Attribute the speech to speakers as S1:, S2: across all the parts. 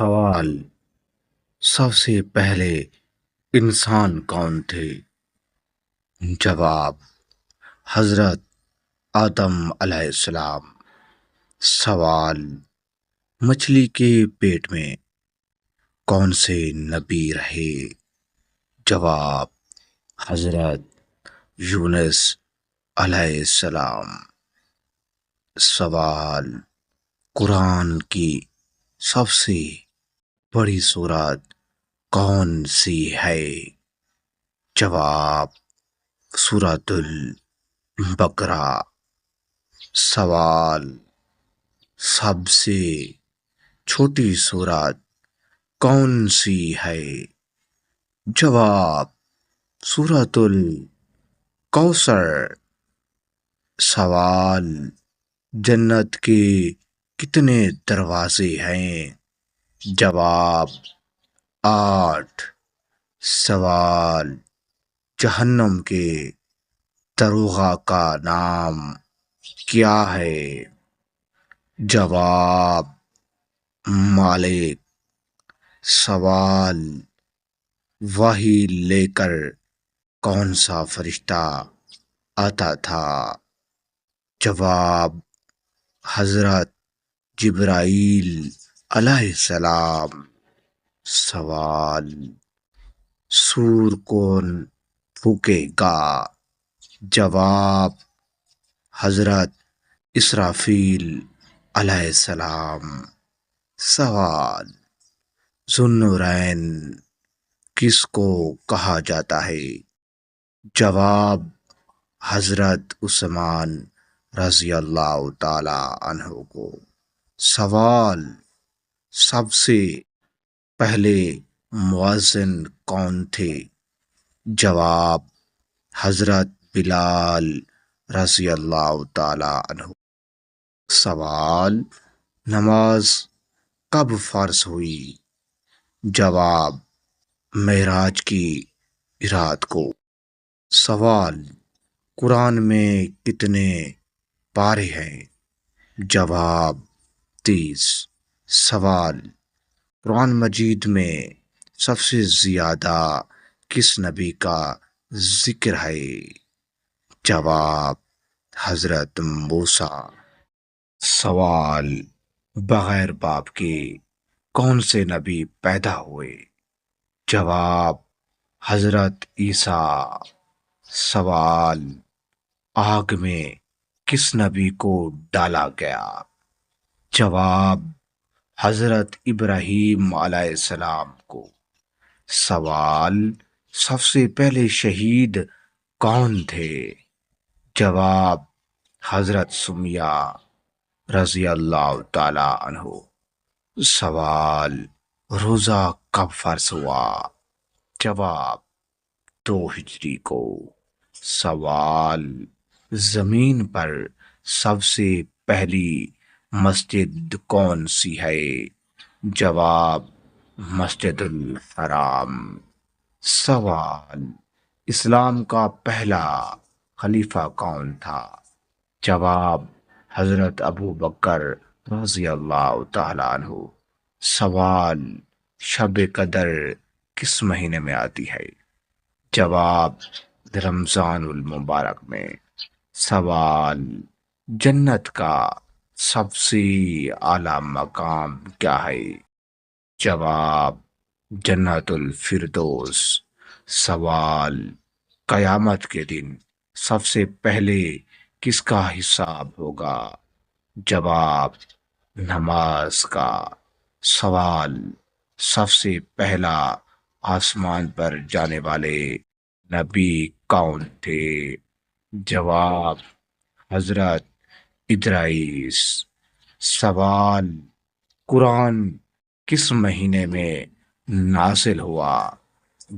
S1: سوال: سب سے پہلے انسان کون تھے؟ جواب: حضرت آدم علیہ السلام۔ سوال: مچھلی کے پیٹ میں کون سے نبی رہے؟ جواب: حضرت یونس علیہ السلام۔ سوال: قرآن کی سب سے بڑی سورت کون سی ہے؟ جواب: سورۃ البقرہ۔ سوال: سب سے چھوٹی سورت کون سی ہے؟ جواب: سورۃ الکوثر۔ سوال: جنت کے کتنے دروازے ہیں؟ جواب: 8۔ سوال: جہنم کے داروغہ کا نام کیا ہے؟ جواب: مالک۔ سوال: وحی لے کر کون سا فرشتہ آتا تھا؟ جواب: حضرت جبرائیل علیہ السلام۔ سوال: سور کون پھونکے گا؟ جواب: حضرت اسرافیل علیہ السلام۔ سوال: ذو النورین کس کو کہا جاتا ہے؟ جواب: حضرت عثمان رضی اللہ تعالی عنہ کو۔ سوال: سب سے پہلے مؤذن کون تھے؟ جواب: حضرت بلال رضی اللہ تعالی عنہ۔ سوال: نماز کب فرض ہوئی؟ جواب: معراج کی رات کو۔ سوال: قرآن میں کتنے پارے ہیں؟ جواب: 30۔ سوال: قرآن مجید میں سب سے زیادہ کس نبی کا ذکر ہے؟ جواب: حضرت موسیٰ۔ سوال: بغیر باپ کے کون سے نبی پیدا ہوئے؟ جواب: حضرت عیسیٰ۔ سوال: آگ میں کس نبی کو ڈالا گیا؟ جواب: حضرت ابراہیم علیہ السلام کو۔ سوال: سب سے پہلے شہید کون تھے؟ جواب: حضرت سمیہ رضی اللہ تعالی عنہ۔ سوال: روزہ کب فرض ہوا؟ جواب: 2 ہجری کو۔ سوال: زمین پر سب سے پہلی مسجد کون سی ہے؟ جواب: مسجد الحرام۔ سوال: اسلام کا پہلا خلیفہ کون تھا؟ جواب: حضرت ابوبکر رضی اللہ تعالی عنہ۔ سوال: شب قدر کس مہینے میں آتی ہے؟ جواب: رمضان المبارک میں۔ سوال: جنت کا سب سے اعلیٰ مقام کیا ہے؟ جواب: جنت الفردوس۔ سوال: قیامت کے دن سب سے پہلے کس کا حساب ہوگا؟ جواب: نماز کا۔ سوال: سب سے پہلا آسمان پر جانے والے نبی کون تھے؟ جواب: حضرت ادریس۔ سوال: قرآن کس مہینے میں نازل ہوا؟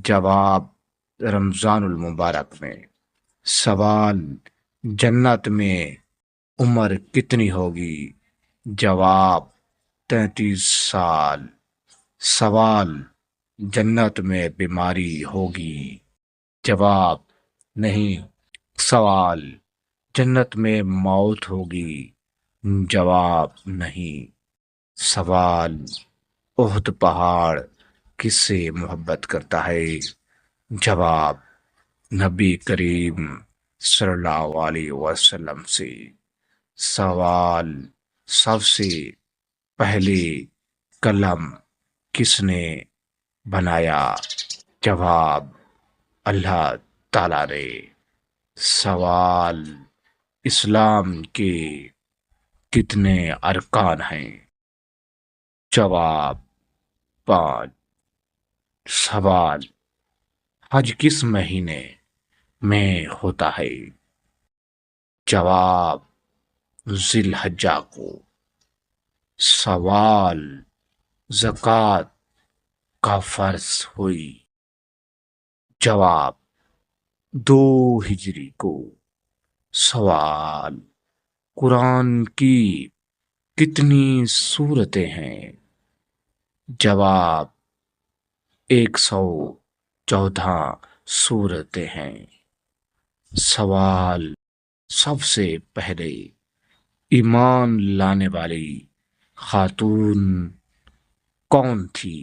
S1: جواب: رمضان المبارک میں۔ سوال: جنت میں عمر کتنی ہوگی؟ جواب: 33 سال۔ سوال: جنت میں بیماری ہوگی؟ جواب: نہیں۔ سوال: جنت میں موت ہوگی؟ جواب: نہیں۔ سوال: احد پہاڑ کس سے محبت کرتا ہے؟ جواب: نبی کریم صلی اللہ علیہ وسلم سے۔ سوال: سب سے پہلے قلم کس نے بنایا؟ جواب: اللہ تعالی نے۔ سوال: اسلام کے کتنے ارکان ہیں؟ جواب: 5۔ سوال: حج کس مہینے میں ہوتا ہے؟ جواب: ذی الحجہ کو۔ سوال: زکوٰۃ کب فرض ہوئی؟ جواب: 2 ہجری کو۔ سوال: قرآن کی کتنی سورتیں ہیں؟ جواب: 114 سورتیں ہیں۔ سوال: سب سے پہلے ایمان لانے والی خاتون کون تھی؟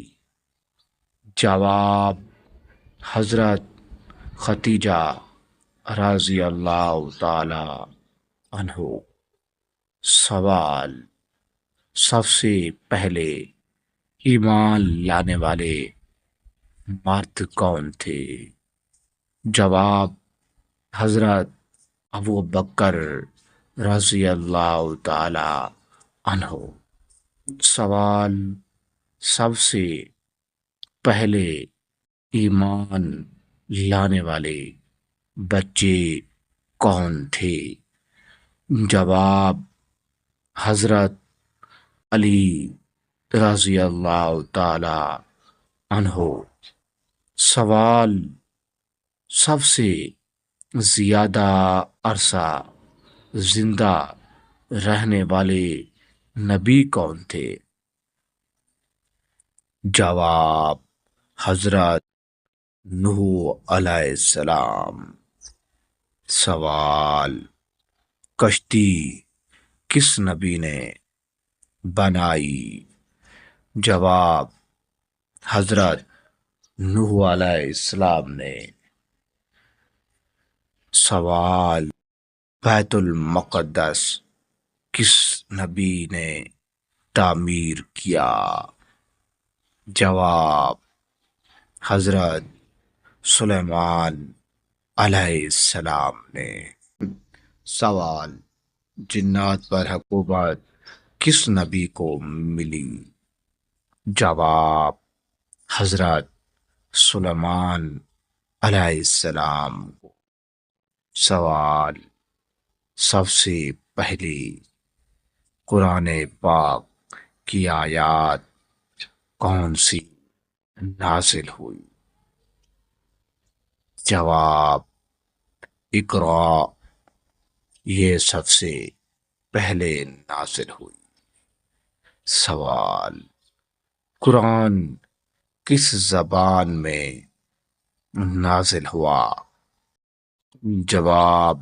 S1: جواب: حضرت خدیجہ رضی اللہ تعالی عنہ۔ سوال: سب سے پہلے ایمان لانے والے مرد کون تھے؟ جواب: حضرت ابوبکر رضی اللہ تعالی عنہ۔ سوال: سب سے پہلے ایمان لانے والے بچے کون تھے؟ جواب: حضرت علی رضی اللہ تعالی عنہ۔ سوال: سب سے زیادہ عرصہ زندہ رہنے والے نبی کون تھے؟ جواب: حضرت نوح علیہ السلام۔ سوال: کشتی کس نبی نے بنائی؟ جواب: حضرت نوح علیہ السلام نے۔ سوال: بیت المقدس کس نبی نے تعمیر کیا؟ جواب: حضرت سلیمان علیہ السلام نے۔ سوال: جنات پر حکومت کس نبی کو ملی؟ جواب: حضرت سلیمان علیہ السلام کو۔ سوال: سب سے پہلی قرآن پاک کی آیات کون سی نازل ہوئی؟ جواب: اقرأ، یہ سب سے پہلے نازل ہوئی۔ سوال: قرآن کس زبان میں نازل ہوا؟ جواب: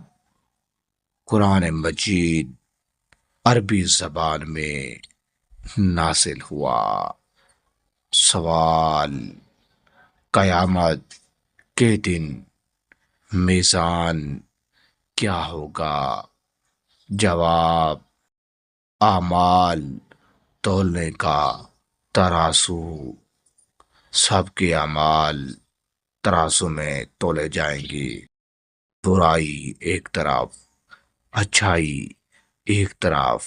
S1: قرآن مجید عربی زبان میں نازل ہوا۔ سوال: قیامت کے دن میزان کیا ہوگا؟ جواب: اعمال تولنے کا ترازو۔ سب کے اعمال ترازو میں تولے جائیں گے۔ برائی ایک طرف، اچھائی ایک طرف۔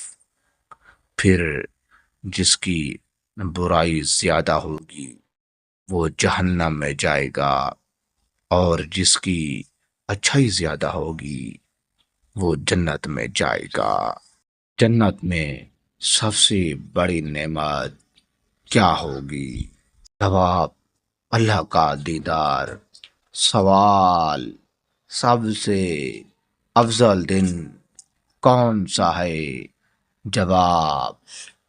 S1: پھر جس کی برائی زیادہ ہوگی وہ جہنم میں جائے گا، اور جس کی اچھائی زیادہ ہوگی وہ جنت میں جائے گا۔ جنت میں سب سے بڑی نعمت کیا ہوگی؟ جواب: اللہ کا دیدار۔ سوال: سب سے افضل دن کون سا ہے؟ جواب: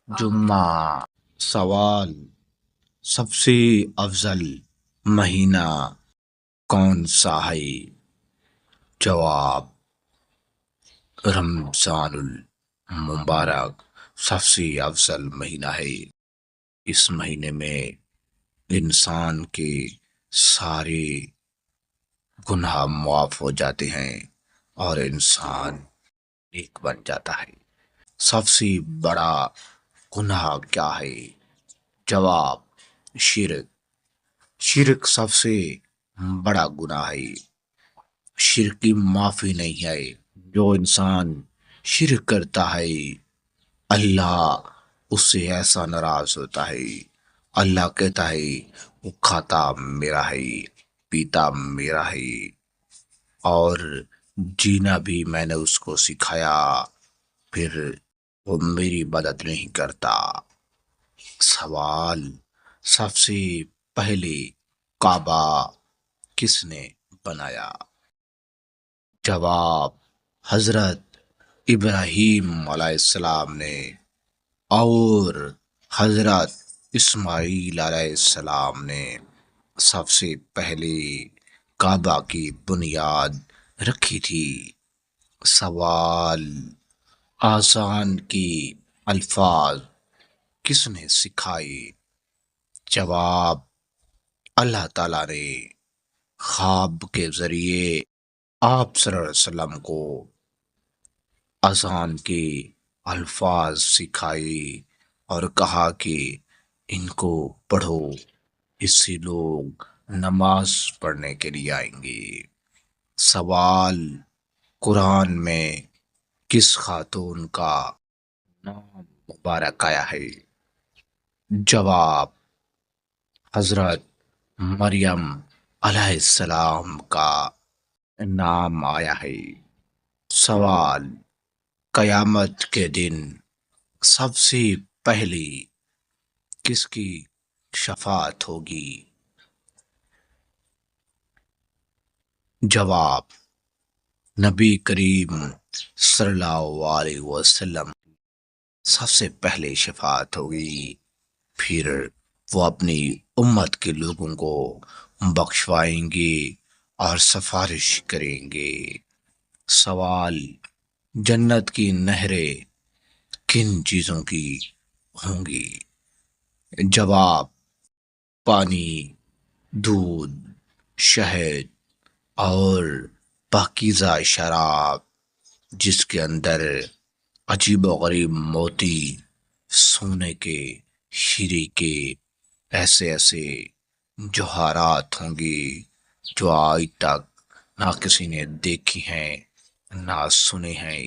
S1: جمعہ۔ سوال: سب سے افضل مہینہ کون سا ہے؟ جواب: رمضان المبارک سب سے افضل مہینہ ہے۔ اس مہینے میں انسان کے سارے گناہ معاف ہو جاتے ہیں اور انسان نیک بن جاتا ہے۔ سب سے بڑا گناہ کیا ہے؟ جواب: شرک۔ شرک سب سے بڑا گناہ ہے۔ شرک کی معافی نہیں ہے۔ جو انسان شرک کرتا ہے، اللہ اس سے ایسا ناراض ہوتا ہے۔ اللہ کہتا ہے وہ کھاتا میرا ہے، پیتا میرا ہے، اور جینا بھی میں نے اس کو سکھایا، پھر وہ میری مدد نہیں کرتا۔ سوال: سب سے پہلے کعبہ کس نے بنایا؟ جواب: حضرت ابراہیم علیہ السلام نے، اور حضرت اسماعیل علیہ السلام نے سب سے پہلے کعبہ کی بنیاد رکھی تھی۔ سوال: آسان کی الفاظ کس نے سکھائے؟ جواب: اللہ تعالیٰ نے خواب کے ذریعے آپ صلی اللہ علیہ وسلم کو اذان کے الفاظ سکھائے اور کہا کہ ان کو پڑھو، اس سے لوگ نماز پڑھنے کے لیے آئیں گے۔ سوال: قرآن میں کس خاتون کا نام مبارک آیا ہے؟ جواب: حضرت مریم علیہ السلام کا نام آیا ہے۔ سوال: قیامت کے دن سب سے پہلی کس کی شفاعت ہوگی؟ جواب: نبی کریم صلی اللہ علیہ وسلم سب سے پہلے شفاعت ہوگی، پھر وہ اپنی امت کے لوگوں کو بخشوائیں گے اور سفارش کریں گے۔ سوال: جنت کی نہریں کن چیزوں کی ہوں گی؟ جواب: پانی، دودھ، شہد اور پاکیزہ شراب جس کے اندر عجیب و غریب موتی، سونے کے، ہیرے کے ایسے ایسے جوہرات ہوں گی جو آج تک نہ کسی نے دیکھی ہیں، نہ سنے ہیں،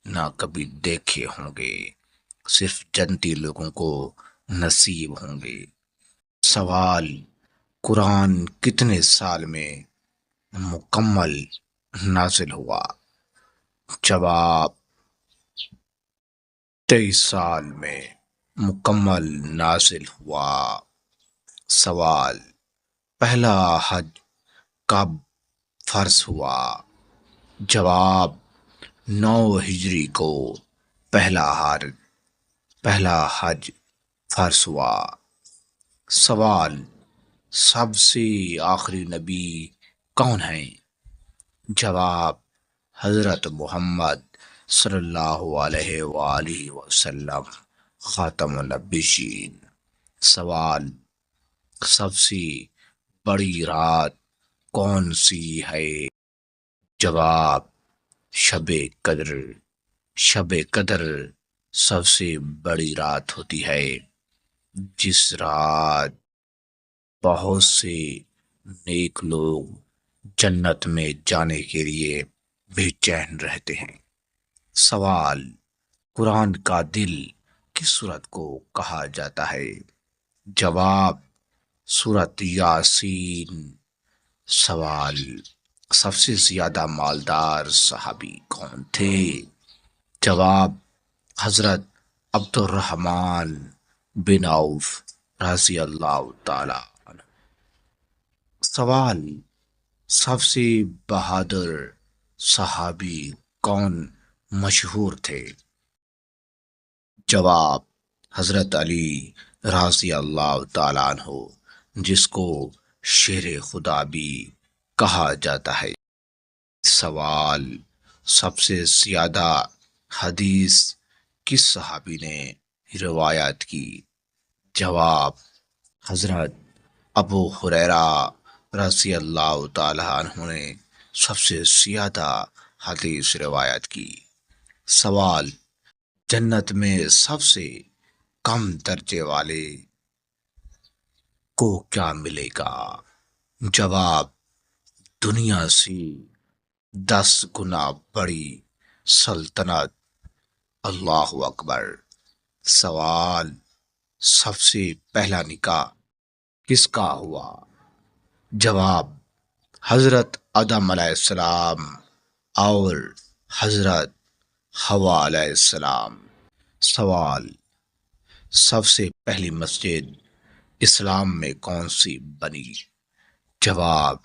S1: نہ کبھی دیکھے ہوں گے، صرف جنتی لوگوں کو نصیب ہوں گے۔ سوال: قرآن کتنے سال میں مکمل نازل ہوا؟ جواب: 23 سال میں مکمل نازل ہوا۔ سوال: پہلا حج کب فرض ہوا؟ جواب: 9 ہجری کو پہلا حج فرض ہوا۔ سوال: سب سے آخری نبی کون ہیں؟ جواب: حضرت محمد صلی اللہ علیہ وآلہ وسلم، خاتم النبیین۔ سوال: سب سے بڑی رات کون سی ہے؟ جواب: شب قدر۔ شب قدر سب سے بڑی رات ہوتی ہے، جس رات بہت سے نیک لوگ جنت میں جانے کے لیے بے چین رہتے ہیں۔ سوال: قرآن کا دل کس سورت کو کہا جاتا ہے؟ جواب: سورت یاسین۔ سوال: سب سے زیادہ مالدار صحابی کون تھے؟ جواب: حضرت عبد الرحمن بن عوف رضی اللہ تعالی عنہ۔ سوال: سب سے بہادر صحابی کون مشہور تھے؟ جواب: حضرت علی رضی اللہ تعالیٰ عنہ، جس کو شیر خدا بھی کہا جاتا ہے۔ سوال: سب سے زیادہ حدیث کس صحابی نے روایت کی؟ جواب: حضرت ابو ہریرہ رضی اللہ تعالی عنہ نے سب سے زیادہ حدیث روایت کی۔ سوال: جنت میں سب سے کم درجے والے کو کیا ملے گا؟ جواب: دنیا سے 10 گنا بڑی سلطنت۔ اللہ اکبر۔ سوال: سب سے پہلا نکاح کس کا ہوا؟ جواب: حضرت آدم علیہ السلام اور حضرت حوا علیہ السلام۔ سوال: سب سے پہلی مسجد اسلام میں کون سی بنی؟ جواب: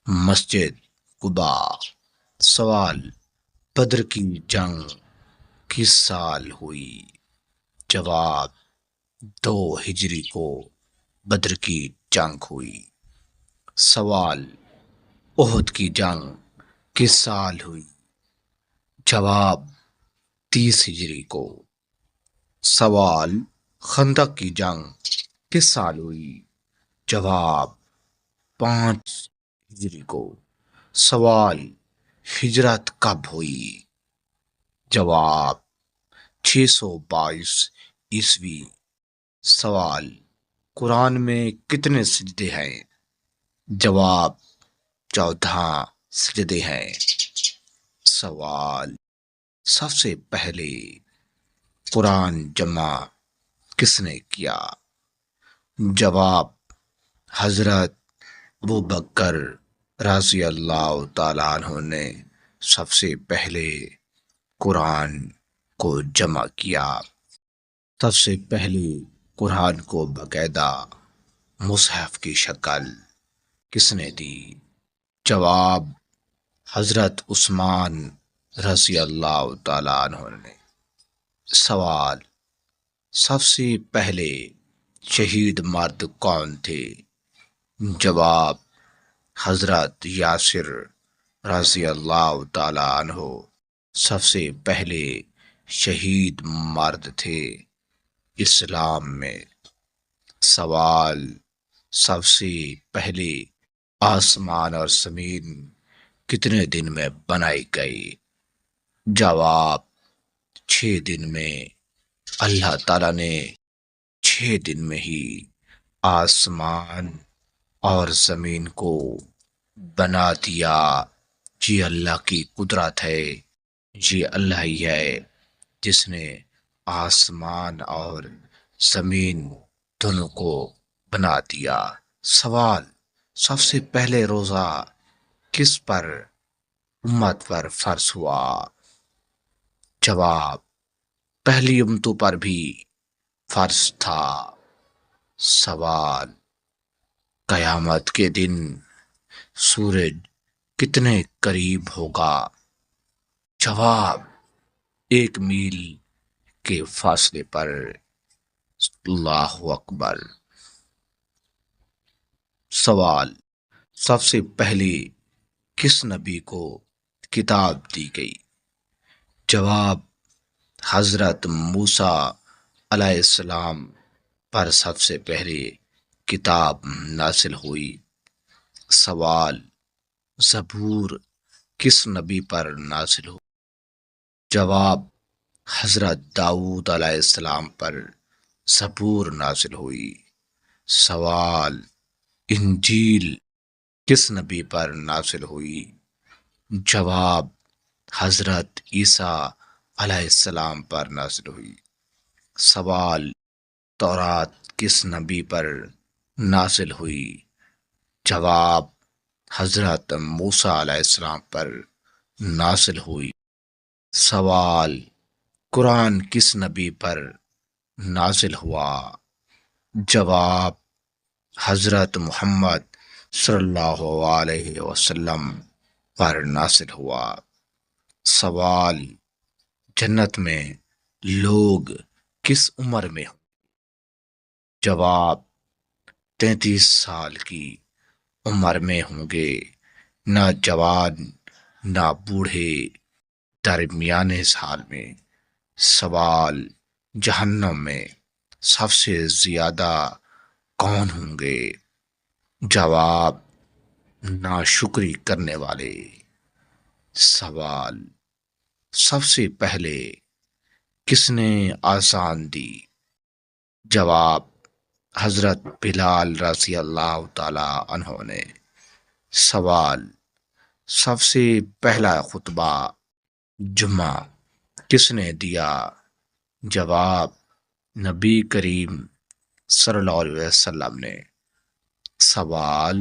S1: مسجد قباء۔ سوال: بدر کی جنگ کس سال ہوئی؟ جواب: 2 ہجری کو بدر کی جنگ ہوئی۔ سوال: احد کی جنگ کس سال ہوئی؟ جواب: 30 ہجری کو۔ سوال: خندق کی جنگ کس سال ہوئی؟ جواب: 5 ہجری کو۔ سوال: ہجرت کب ہوئی؟ جواب: 622 عیسوی۔ سوال: قرآن میں کتنے سجدے ہیں؟ جواب: 14 سجدے ہیں۔ سوال: سب سے پہلے قرآن جمع کس نے کیا؟ جواب: حضرت ابوبکر رضی اللہ تعالیٰ عنہ نے سب سے پہلے قرآن کو جمع کیا۔ سب سے پہلے قرآن کو باقاعدہ مصحف کی شکل کس نے دی؟ جواب: حضرت عثمان رضی اللہ تعالیٰ عنہ نے۔ سوال: سب سے پہلے شہید مرد کون تھے؟ جواب: حضرت یاسر رضی اللہ تعالیٰ عنہ سب سے پہلے شہید مرد تھے اسلام میں۔ سوال: سب سے پہلے آسمان اور زمین کتنے دن میں بنائی گئی؟ جواب: 6 دن میں۔ اللہ تعالیٰ نے 6 دن میں ہی آسمان اور زمین کو بنا دیا۔ یہ اللہ کی قدرت ہے۔ یہ اللہ ہی ہے جس نے آسمان اور زمین دونوں کو بنا دیا۔ سوال: سب سے پہلے روزہ کس پر امت پر فرض ہوا؟ جواب: پہلی امتوں پر بھی فرض تھا۔ سوال: قیامت کے دن سورج کتنے قریب ہوگا؟ جواب: 1 میل کے فاصلے پر۔ اللہ اکبر۔ سوال: سب سے پہلے کس نبی کو کتاب دی گئی؟ جواب: حضرت موسیٰ علیہ السلام پر سب سے پہلے کتاب نازل ہوئی۔ سوال: زبور کس نبی پر نازل ہوئی؟ جواب: حضرت داؤد علیہ السلام پر زبور نازل ہوئی۔ سوال: انجیل کس نبی پر نازل ہوئی؟ جواب: حضرت عیسیٰ علیہ السلام پر نازل ہوئی۔ سوال: تورات کس نبی پر نازل ہوئی؟ جواب: حضرت موسیٰ علیہ السلام پر نازل ہوئی۔ سوال: قرآن کس نبی پر نازل ہوا؟ جواب: حضرت محمد صلی اللہ علیہ وسلم پر نازل ہوا۔ سوال: جنت میں لوگ کس عمر میں ہوں؟ جواب: 33 سال کی عمر میں ہوں گے، نہ جوان نہ بوڑھے، درمیانے سال میں۔ سوال: جہنم میں سب سے زیادہ کون ہوں گے؟ جواب: ناشکری کرنے والے۔ سوال: سب سے پہلے کس نے آزان دی؟ جواب: حضرت بلال رضی اللہ تعالی عنہ نے۔ سوال: سب سے پہلا خطبہ جمعہ کس نے دیا؟ جواب: نبی کریم صلی اللہ علیہ وسلم نے۔ سوال: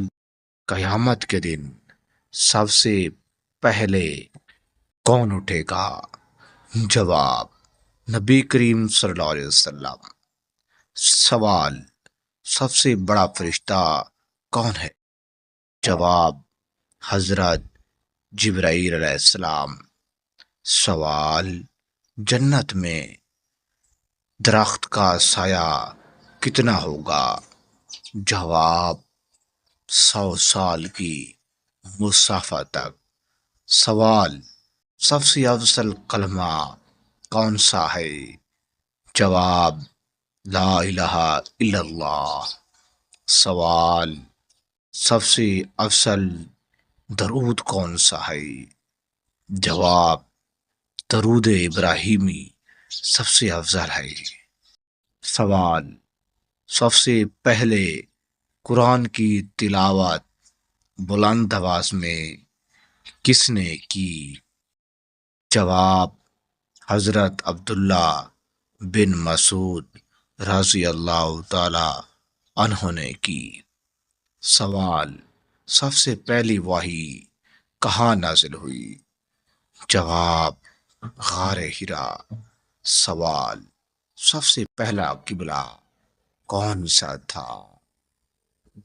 S1: قیامت کے دن سب سے پہلے کون اٹھے گا؟ جواب: نبی کریم صلی اللہ علیہ وسلم۔ سوال: سب سے بڑا فرشتہ کون ہے؟ جواب: حضرت جبرائیل علیہ السلام۔ سوال: جنت میں درخت کا سایہ کتنا ہوگا؟ جواب: 100 سال کی مسافت تک۔ سوال: سب سے افضل کلمہ کون سا ہے؟ جواب: لا الہ الا اللہ۔ سوال: سب سے افضل درود کون سا ہے؟ جواب: درود ابراہیمی سب سے افضل ہے۔ سوال: سب سے پہلے قرآن کی تلاوت بلند آواز میں کس نے کی؟ جواب: حضرت عبداللہ بن مسعود رضی اللہ تعالی عنہ نے کی۔ سوال: سب سے پہلی وحی کہاں نازل ہوئی؟ جواب: غار حرا۔ سوال: سب سے پہلا قبلہ کون سا تھا؟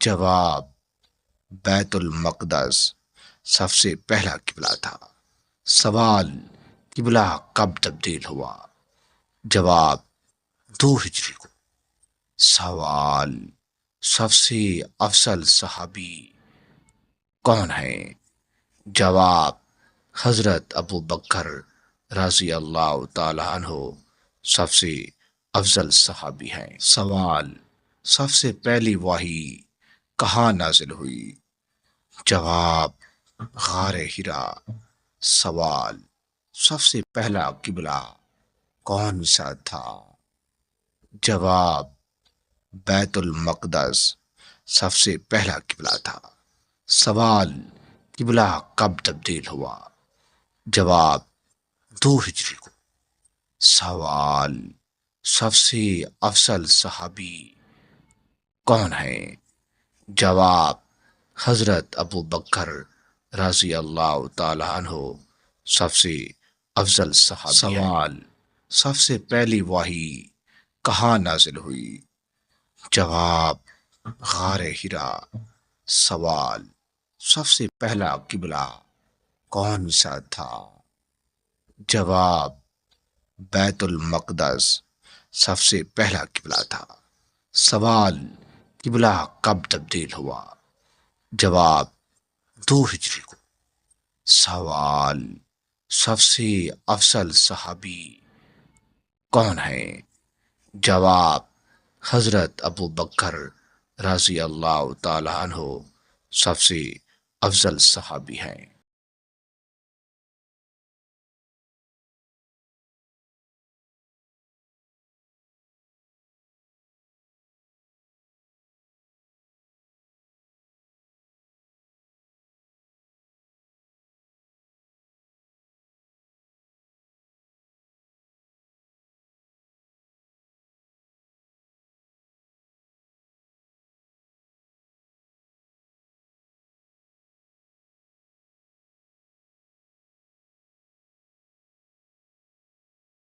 S1: جواب: بیت المقدس سب سے پہلا قبلہ تھا۔ سوال: قبلہ کب تبدیل ہوا؟ جواب: 2 ہجری کو۔ سوال: سب سے افضل صحابی کون ہے؟ جواب: حضرت ابو بکر رضی اللہ تعالی عنہ سب سے افضل صحابی ہیں۔ سوال: سب سے پہلی وحی کہاں نازل ہوئی؟ جواب: غار حرا۔ سوال: سب سے پہلا قبلہ کون سا تھا؟ جواب: بیت المقدس سب سے پہلا قبلہ تھا۔ سوال: قبلہ کب تبدیل ہوا؟ جواب: 2 ہجری کو۔ سوال: سب سے افضل صحابی کون ہے؟ جواب: حضرت ابو بکر رضی اللہ تعالی عنہ سب سے افضل صحابی۔ سوال: سب سے پہلی وحی کہاں نازل ہوئی؟ جواب: غار حرا۔ سوال: سب سے پہلا قبلہ کون سا تھا؟ جواب: بیت المقدس سب سے پہلا قبلہ تھا۔ سوال: قبلہ کب تبدیل ہوا؟ جواب: 2 ہجری کو۔ سوال: سب سے افضل صحابی کون ہے؟ جواب: حضرت ابو بکر رضی اللہ تعالی عنہ سب سے افضل صحابی ہیں۔